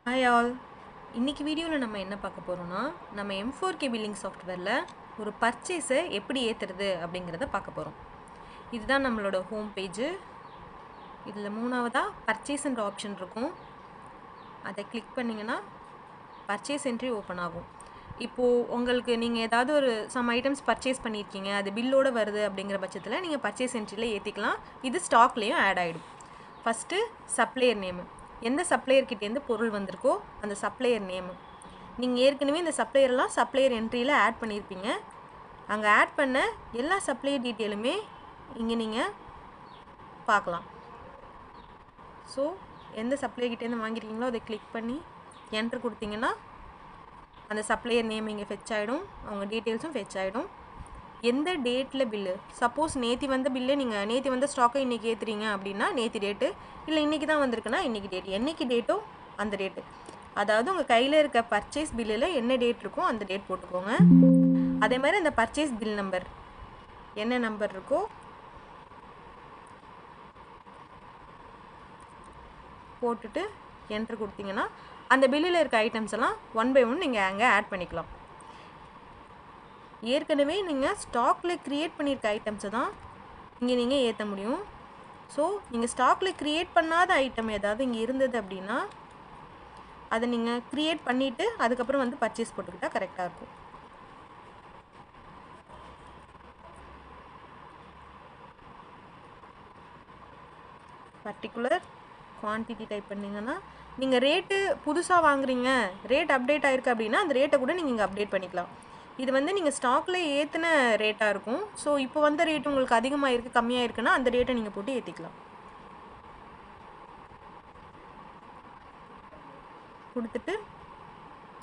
Hi all. இன்றைக்கி வீடியோவில் நம்ம என்ன பார்க்க போகிறோம்னா, நம்ம M4K பில்லிங் சாஃப்ட்வேரில் ஒரு பர்ச்சேஸை எப்படி ஏற்றுறது அப்படிங்கிறத பார்க்க போகிறோம். இதுதான் நம்மளோட ஹோம் பேஜு. இதில் மூணாவதாக பர்ச்சேஸ்ன்ற ஆப்ஷன் இருக்கும். அதை கிளிக் பண்ணிங்கன்னா பர்ச்சேஸ் என்ட்ரி ஓப்பன் ஆகும். இப்போது உங்களுக்கு நீங்கள் ஏதாவது ஒரு சம் ஐட்டம்ஸ் பர்ச்சேஸ் பண்ணியிருக்கீங்க, அது பில்லோடு வருது அப்படிங்கிற பட்சத்தில் நீங்கள் பர்ச்சேஸ் என்ட்ரியில் ஏற்றிக்கலாம். இது ஸ்டாக்லேயும் ஆட் ஆகிடும். ஃபஸ்ட்டு சப்ளையர் நேமு, எந்த சப்ளையர்கிட்டேருந்து பொருள் வந்திருக்கோ அந்த சப்ளையர் நேமு. நீங்கள் ஏற்கனவே இந்த சப்ளையர்லாம் சப்ளையர் என்ட்ரியில் ஆட் பண்ணியிருப்பீங்க. அங்கே ஆட் பண்ண எல்லா சப்ளையர் டீட்டெயிலுமே இங்கே நீங்கள் பார்க்கலாம். ஸோ எந்த சப்ளையர்கிட்டேருந்து வாங்கியிருக்கீங்களோ அதை கிளிக் பண்ணி என்ட்ரு கொடுத்தீங்கன்னா அந்த சப்ளையர் நேம் இங்கே ஃபெச் ஆகிடும், அவங்க டீட்டெயில்ஸும் ஃபெச் ஆகிடும். எந்த டேட்டில் பில்லு, சப்போஸ் நேற்று வந்த பில்லே நீங்கள் நேற்று வந்த ஸ்டாக்கை இன்றைக்கி ஏற்றுறீங்க அப்படின்னா நேற்று டேட்டு, இல்லை இன்றைக்கி தான் வந்திருக்குன்னா இன்றைக்கி டேட், என்றைக்கு டேட்டோ அந்த டேட்டு. அதாவது உங்கள் கையில் இருக்க பர்ச்சேஸ் பில்லில் என்ன டேட் இருக்கோ அந்த டேட் போட்டுக்கோங்க. அதே மாதிரி அந்த பர்ச்சேஸ் பில் நம்பர் என்ன நம்பர் இருக்கோ போட்டுட்டு என்ட்ரு கொடுத்தீங்கன்னா அந்த பில்லில் இருக்க ஐட்டம்ஸ் எல்லாம் ஒன் பை ஒன் நீங்கள் அங்கே ஆட் பண்ணிக்கலாம். ஏற்கனவே நீங்கள் ஸ்டாக்கில் க்ரியேட் பண்ணியிருக்க ஐட்டம்ஸை தான் இங்கே நீங்கள் ஏற்ற முடியும். ஸோ நீங்கள் ஸ்டாக்கில் க்ரியேட் பண்ணாத ஐட்டம் ஏதாவது இங்கே இருந்தது அப்படின்னா அதை நீங்கள் க்ரியேட் பண்ணிவிட்டு அதுக்கப்புறம் வந்து பர்ச்சேஸ் போட்டுக்கிட்டால் கரெக்டாக இருக்கும். பர்டிகுலர் குவான்டிட்டி டைப் பண்ணிங்கன்னா நீங்கள் ரேட்டு புதுசாக வாங்குறீங்க, ரேட் அப்டேட் ஆகிருக்கு அப்படின்னா அந்த ரேட்டை கூட நீங்கள் இங்கே அப்டேட் பண்ணிக்கலாம். இது வந்து நீங்கள் ஸ்டாக்கில் ஏற்றின ரேட்டாக இருக்கும். ஸோ இப்போ வந்த ரேட் உங்களுக்கு அதிகமாக இருக்குது கம்மியாக இருக்குன்னா அந்த ரேட்டை நீங்கள் போட்டு ஏற்றிக்கலாம். கொடுத்துட்டு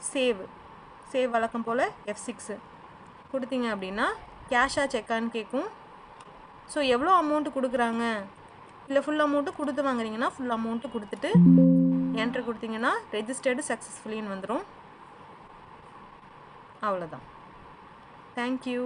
சேவ் வழக்கம் போல் F6 கொடுத்தீங்க அப்படின்னா கேஷாக செக்கான்னு கேட்கும். ஸோ எவ்வளோ அமௌண்ட்டு கொடுக்குறாங்க, இல்லை ஃபுல் அமௌண்ட்டு கொடுத்து வாங்குறீங்கன்னா ஃபுல் அமௌண்ட்டு கொடுத்துட்டு என்ட்ரு கொடுத்தீங்கன்னா ரெஜிஸ்டர்டு சக்ஸஸ்ஃபுல்லின்னு வந்துடும். அவ்வளோதான். Thank you.